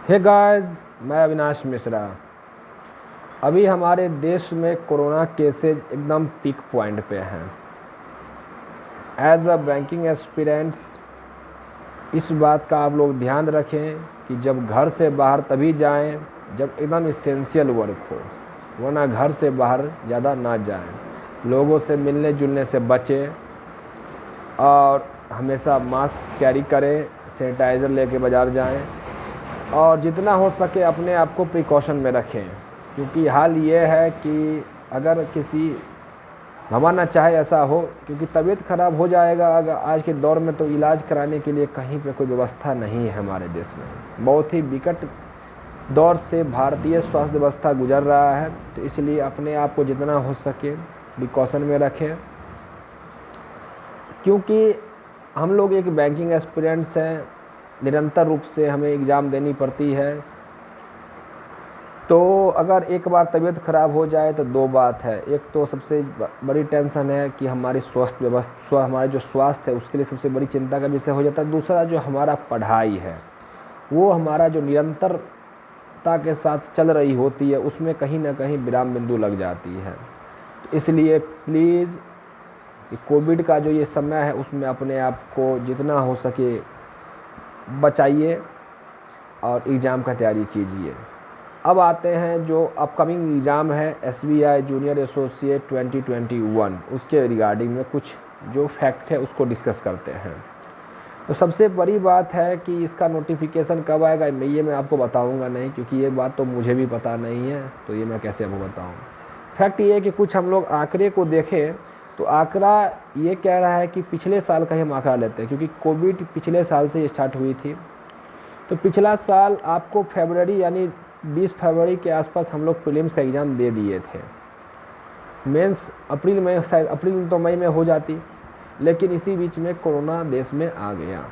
Hey guys, मैं अविनाश मिश्रा। अभी हमारे देश में कोरोना केसेज एकदम पीक पॉइंट पे हैं। एज अ बैंकिंग एस्पिरेंट्स इस बात का आप लोग ध्यान रखें कि जब घर से बाहर तभी जाएं जब एकदम इसेंशियल वर्क हो, वरना घर से बाहर ज़्यादा ना जाएं। लोगों से मिलने जुलने से बचें और हमेशा मास्क कैरी करें, सैनिटाइज़र लेके बाज़ार जाएं और जितना हो सके अपने आप को प्रिकॉशन में रखें। क्योंकि हाल ये है कि अगर किसी भगवान ना चाहे ऐसा हो, क्योंकि तबीयत ख़राब हो जाएगा अगर आज के दौर में, तो इलाज कराने के लिए कहीं पे कोई व्यवस्था नहीं है हमारे देश में। बहुत ही विकट दौर से भारतीय स्वास्थ्य व्यवस्था गुजर रहा है, तो इसलिए अपने आप को जितना हो सके प्रिकॉशन में रखें। क्योंकि हम लोग एक बैंकिंग एस्पिरेंट्स हैं, निरंतर रूप से हमें एग्ज़ाम देनी पड़ती है। तो अगर एक बार तबीयत ख़राब हो जाए तो दो बात है। एक तो सबसे बड़ी टेंशन है कि हमारी हमारे जो स्वास्थ्य है उसके लिए सबसे बड़ी चिंता का विषय हो जाता है। दूसरा जो हमारा पढ़ाई है वो हमारा जो निरंतरता के साथ चल रही होती है उसमें कहीं ना कहीं विराम बिंदु लग जाती है। तो इसलिए प्लीज़ कोविड का जो ये समय है उसमें अपने आप को जितना हो सके बचाइए और एग्ज़ाम का तैयारी कीजिए। अब आते हैं जो अपकमिंग एग्ज़ाम है SBI जूनियर एसोसिएट 2021, उसके रिगार्डिंग में कुछ जो फैक्ट है उसको डिस्कस करते हैं। तो सबसे बड़ी बात है कि इसका नोटिफिकेशन कब आएगा मैं आपको बताऊंगा नहीं, क्योंकि ये बात तो मुझे भी पता नहीं है, तो ये मैं कैसे आपको बताऊँ। फैक्ट ये है कि कुछ हम लोग आंकड़े को देखें तो आंकड़ा ये कह रहा है कि पिछले साल का ही हम आंकड़ा लेते हैं, क्योंकि कोविड पिछले साल से स्टार्ट हुई थी। तो पिछला साल आपको फरवरी यानी 20 फरवरी के आसपास हम लोग प्रीलिम्स का एग्ज़ाम दे दिए थे। मेंस अप्रैल में, शायद अप्रैल तो मई में हो जाती, लेकिन इसी बीच में कोरोना देश में आ गया,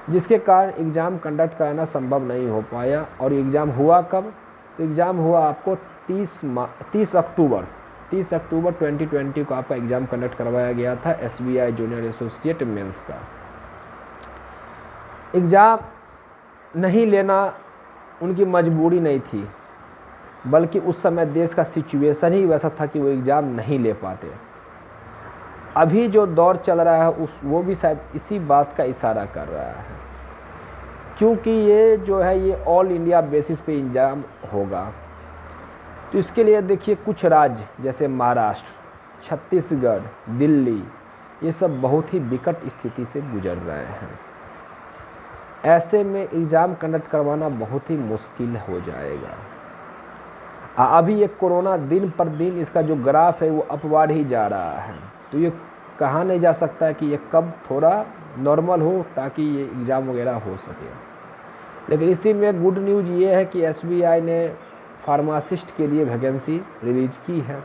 जिसके कारण एग्ज़ाम कंडक्ट कराना संभव नहीं हो पाया। और एग्ज़ाम हुआ कब? तो एग्ज़ाम हुआ आपको 30 अक्टूबर 2020 को आपका एग्ज़ाम कंडक्ट करवाया गया था SBI जूनियर एसोसिएट मेंस का। एग्ज़ाम नहीं लेना उनकी मजबूरी नहीं थी, बल्कि उस समय देश का सिचुएशन ही वैसा था कि वो एग्ज़ाम नहीं ले पाते। अभी जो दौर चल रहा है वो भी शायद इसी बात का इशारा कर रहा है, क्योंकि ये जो है ये ऑल इंडिया बेसिस पे एग्ज़ाम होगा। तो इसके लिए देखिए कुछ राज्य जैसे महाराष्ट्र, छत्तीसगढ़, दिल्ली, ये सब बहुत ही विकट स्थिति से गुजर रहे हैं। ऐसे में एग्ज़ाम कंडक्ट करवाना बहुत ही मुश्किल हो जाएगा। अभी ये कोरोना दिन पर दिन इसका जो ग्राफ है वो अपवार ही जा रहा है। तो ये कहा नहीं जा सकता है कि ये कब थोड़ा नॉर्मल हो ताकि ये एग्ज़ाम वगैरह हो सके। लेकिन इसी में गुड न्यूज़ ये है कि SBI ने फार्मासिस्ट के लिए वैकेंसी रिलीज की है।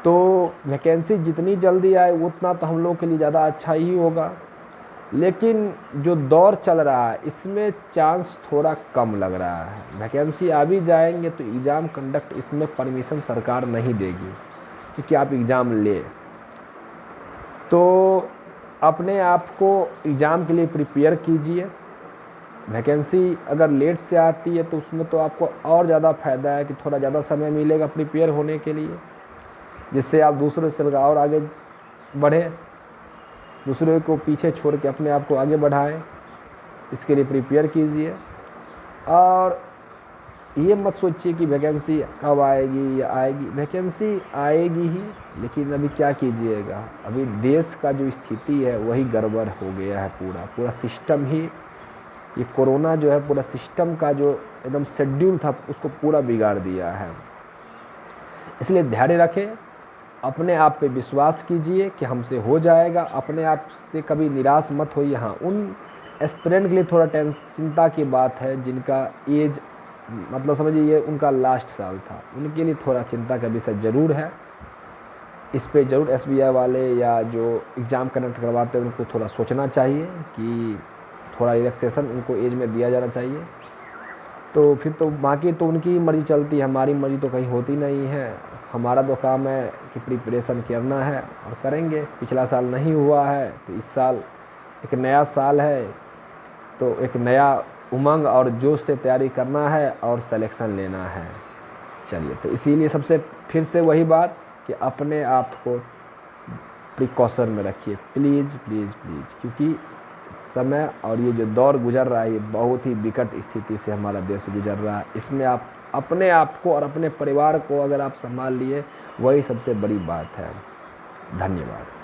तो वैकेंसी जितनी जल्दी आए उतना तो हम लोग के लिए ज़्यादा अच्छा ही होगा। लेकिन जो दौर चल रहा है इसमें चांस थोड़ा कम लग रहा है। वैकेंसी आ भी जाएंगे तो एग्ज़ाम कंडक्ट इसमें परमिशन सरकार नहीं देगी क्योंकि आप एग्ज़ाम ले। तो अपने आप को एग्ज़ाम के लिए प्रिपेयर कीजिए। वैकेंसी अगर लेट से आती है तो उसमें तो आपको और ज़्यादा फ़ायदा है कि थोड़ा ज़्यादा समय मिलेगा प्रिपेयर होने के लिए, जिससे आप दूसरों से और आगे बढ़े, दूसरों को पीछे छोड़ के अपने आप को आगे बढ़ाएं। इसके लिए प्रिपेयर कीजिए और ये मत सोचिए कि वैकेंसी कब आएगी या आएगी। वैकेंसी आएगी ही, लेकिन अभी क्या कीजिएगा, अभी देश का जो स्थिति है वही गड़बड़ हो गया है। पूरा सिस्टम ही, ये कोरोना जो है पूरा सिस्टम का जो एकदम शेड्यूल था उसको पूरा बिगाड़ दिया है। इसलिए धैर्य रखें, अपने आप पे विश्वास कीजिए कि हमसे हो जाएगा। अपने आप से कभी निराश मत होइए। हाँ, उन एस्पिरेंट के लिए थोड़ा चिंता की बात है जिनका एज मतलब समझिए ये उनका लास्ट साल था, उनके लिए थोड़ा चिंता का विषय ज़रूर है। इस पे ज़रूर SBI वाले या जो एग्ज़ाम कंडक्ट करवाते हैं उनको थोड़ा सोचना चाहिए कि थोड़ा रिलैक्सेशन उनको एज में दिया जाना चाहिए। तो फिर तो बाकी तो उनकी मर्ज़ी चलती है, हमारी मर्ज़ी तो कहीं होती नहीं है। हमारा तो काम है कि प्रिपरेशन करना है और करेंगे। पिछला साल नहीं हुआ है तो इस साल एक नया साल है, तो एक नया उमंग और जोश से तैयारी करना है और सिलेक्शन लेना है। चलिए, तो इसीलिए सबसे फिर से वही बात कि अपने आप को प्रिकॉशन में रखिए, प्लीज़ प्लीज़ प्लीज़, क्योंकि समय और ये जो दौर गुजर रहा है ये बहुत ही विकट स्थिति से हमारा देश गुजर रहा है। इसमें आप अपने आप को और अपने परिवार को अगर आप संभाल लिए, वही सबसे बड़ी बात है। धन्यवाद।